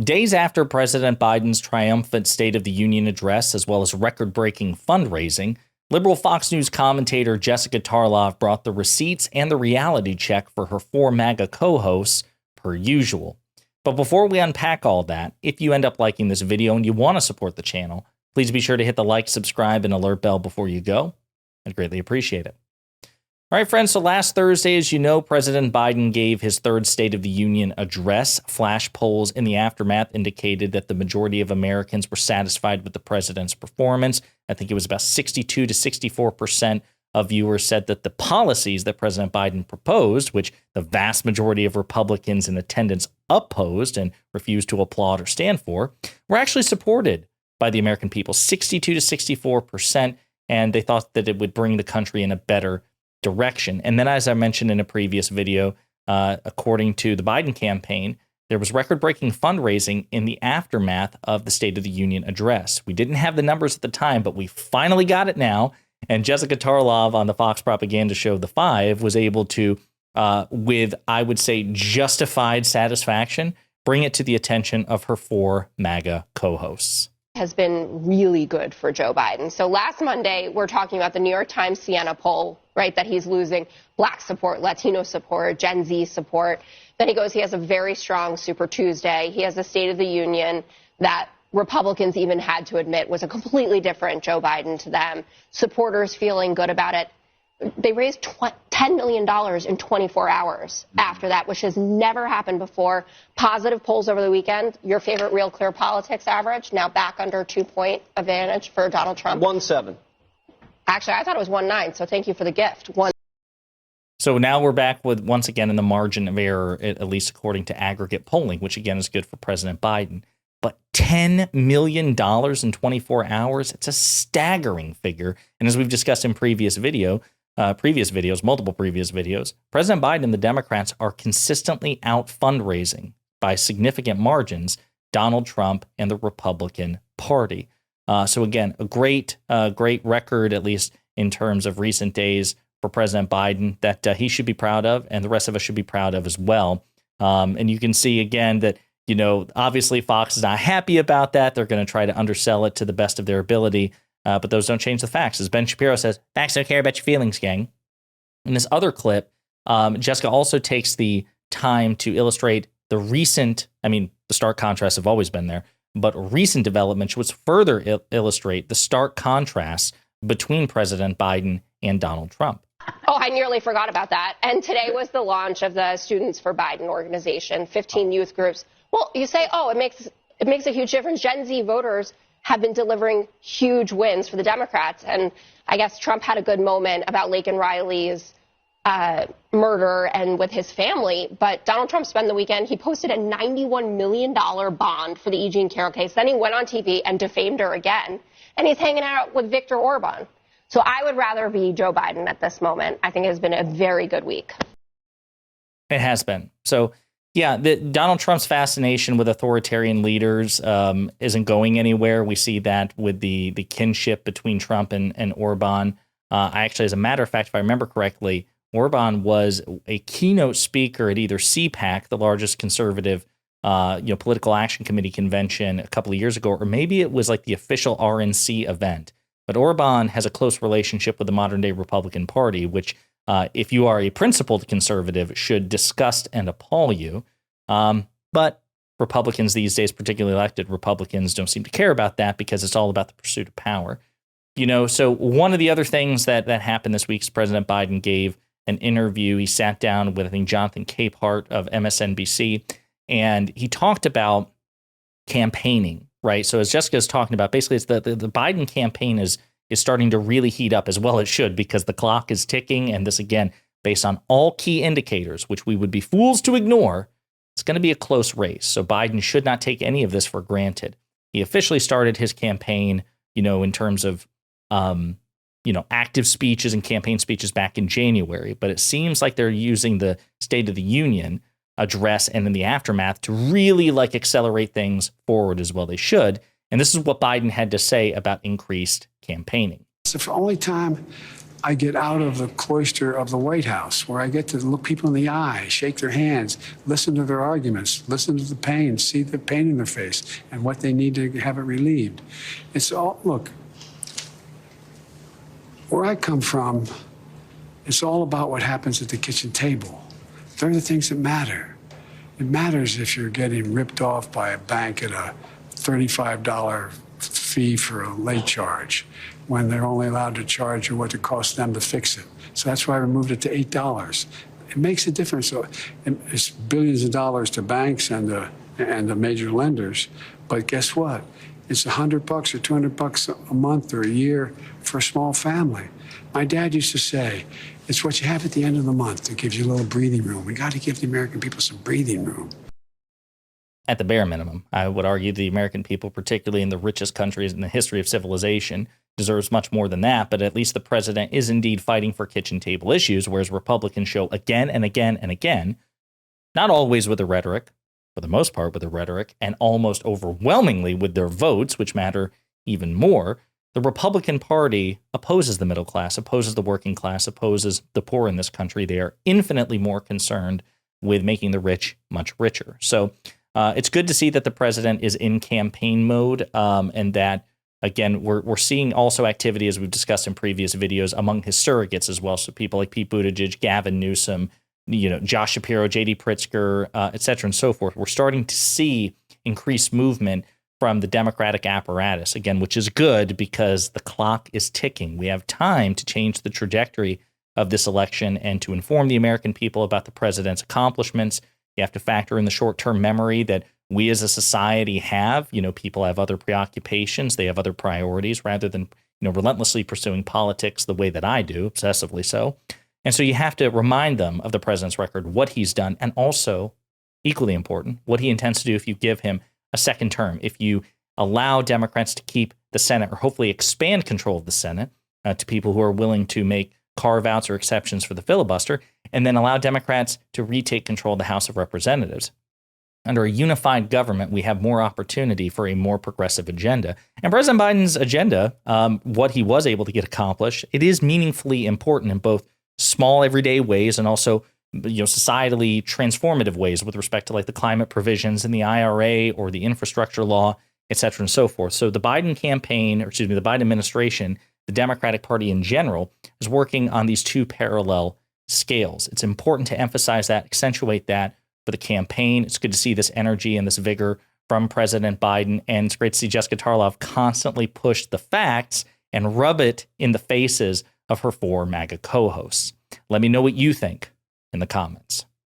Days after President Biden's triumphant State of the Union address, as well as record-breaking fundraising, liberal Fox News commentator Jessica Tarlov brought the receipts and the reality check for her four MAGA co-hosts, per usual. But before we unpack all that, if you end up liking this video and you want to support the channel, please be sure to hit the like, subscribe, and alert bell before you go. I'd greatly appreciate it. All right, friends, so last Thursday, as you know, President Biden gave his third State of the Union address. Flash polls in the aftermath indicated that the majority of Americans were satisfied with the president's performance. I think it was about 62 to 64% of viewers said that the policies that President Biden proposed, which the vast majority of Republicans in attendance opposed and refused to applaud or stand for, were actually supported by the American people, 62 to 64%, and they thought that it would bring the country in a better direction. And then, as I mentioned in a previous video, according to the Biden campaign, there was record-breaking fundraising in the aftermath of the State of the Union address. We didn't have the numbers at the time, but we finally got it now. And Jessica Tarlov on the Fox propaganda show The Five was able to, with, I would say, justified satisfaction, bring it to the attention of her four MAGA co-hosts. Has been really good for Joe Biden. So last Monday, we're talking about the New York Times Siena poll, right, that he's losing Black support, Latino support, Gen Z support. Then he goes, he has a very strong Super Tuesday. He has a State of the Union that Republicans even had to admit was a completely different Joe Biden to them. Supporters feeling good about it. They raised $10 million in 24 hours after that, which has never happened before. Positive polls over the weekend. Your favorite Real Clear Politics average, now back under 2-point advantage for Donald Trump. 1.7. Actually, I thought it was 1.9, so thank you for the gift. So now we're back with, once again, in the margin of error, at least according to aggregate polling, which again is good for President Biden. But $10 million in 24 hours, it's a staggering figure. And as we've discussed in multiple previous videos, President Biden and the Democrats are consistently out fundraising by significant margins Donald Trump and the Republican Party. So again, a great record, at least in terms of recent days, for President Biden that he should be proud of, and the rest of us should be proud of as well. And you can see again that, you know, obviously Fox is not happy about that. They're going to try to undersell it to the best of their ability. But those don't change the facts. As Ben Shapiro says, facts don't care about your feelings, gang. In this other clip, Jessica also takes the time to illustrate the recent, the stark contrasts have always been there, but recent developments which further illustrate the stark contrasts between President Biden and Donald Trump. Oh, I nearly forgot about that. And today was the launch of the Students for Biden organization, 15 youth groups. Well, you say, oh, it makes a huge difference. Gen Z voters have been delivering huge wins for the Democrats. And I guess Trump had a good moment about Laken Riley's murder and with his family. But Donald Trump spent the weekend, he posted a $91 million bond for the E. Jean Carroll case. Then he went on TV and defamed her again. And he's hanging out with Viktor Orban. So I would rather be Joe Biden at this moment. I think it has been a very good week. It has been. So, yeah, Donald Trump's fascination with authoritarian leaders isn't going anywhere. We see that with the kinship between Trump and Orban. Actually, as a matter of fact, if I remember correctly, Orban was a keynote speaker at either CPAC, the largest conservative political action committee convention a couple of years ago, or maybe it was like the official RNC event. But Orban has a close relationship with the modern-day Republican Party, which, if you are a principled conservative, should disgust and appall you. But Republicans these days, particularly elected Republicans, don't seem to care about that because it's all about the pursuit of power. You know, so one of the other things that happened this week is President Biden gave an interview. He sat down with, I think, Jonathan Capehart of MSNBC, and he talked about campaigning. Right. So as Jessica is talking about, basically, it's the Biden campaign is starting to really heat up, as well it should, because the clock is ticking. And this, again, based on all key indicators, which we would be fools to ignore, it's going to be a close race. So Biden should not take any of this for granted. He officially started his campaign, in terms of, active speeches and campaign speeches back in January. But it seems like they're using the State of the Union address and in the aftermath to really accelerate things forward as well they should. And this is what Biden had to say about increased campaigning. It's the only time I get out of the cloister of the White House, where I get to look people in the eye, shake their hands, listen to their arguments, listen to the pain, see the pain in their face and what they need to have it relieved. It's all, look, where I come from, it's all about what happens at the kitchen table. They're the things that matter. It matters if you're getting ripped off by a bank at a $35 fee for a late charge when they're only allowed to charge you what it costs them to fix it. So that's why I removed it to $8. It makes a difference. So it's billions of dollars to banks and the major lenders. But guess what? It's $100 or $200 a month or a year for a small family. My dad used to say, it's what you have at the end of the month that gives you a little breathing room. We got to give the American people some breathing room. At the bare minimum, I would argue the American people, particularly in the richest countries in the history of civilization, deserves much more than that. But at least the president is indeed fighting for kitchen table issues, whereas Republicans show again and again and again, not always with the rhetoric, for the most part with the rhetoric, and almost overwhelmingly with their votes, which matter even more. The Republican Party opposes the middle class, opposes the working class, opposes the poor in this country. They are infinitely more concerned with making the rich much richer. So it's good to see that the president is in campaign mode, and that, again, we're seeing also activity, as we've discussed in previous videos, among his surrogates as well. So people like Pete Buttigieg, Gavin Newsom, Josh Shapiro, J.D. Pritzker, et cetera, and so forth. We're starting to see increased movement from the Democratic apparatus, again, which is good because the clock is ticking. We have time to change the trajectory of this election and to inform the American people about the president's accomplishments. You have to factor in the short-term memory that we as a society have. People have other preoccupations. They have other priorities rather than, relentlessly pursuing politics the way that I do, obsessively so. And so you have to remind them of the president's record, what he's done, and also, equally important, what he intends to do if you give him a second term, if you allow Democrats to keep the Senate or hopefully expand control of the Senate to people who are willing to make carve-outs or exceptions for the filibuster, and then allow Democrats to retake control of the House of Representatives. Under a unified government, we have more opportunity for a more progressive agenda. And President Biden's agenda, what he was able to get accomplished, it is meaningfully important in both small everyday ways and also societally transformative ways with respect to like the climate provisions in the IRA or the infrastructure law, et cetera, and so forth. So the Biden campaign, or excuse me, the Biden administration, the Democratic Party in general, is working on these two parallel scales. It's important to emphasize that, accentuate that for the campaign. It's good to see this energy and this vigor from President Biden. And it's great to see Jessica Tarlov constantly push the facts and rub it in the faces of her four MAGA co-hosts. Let me know what you think in the comments.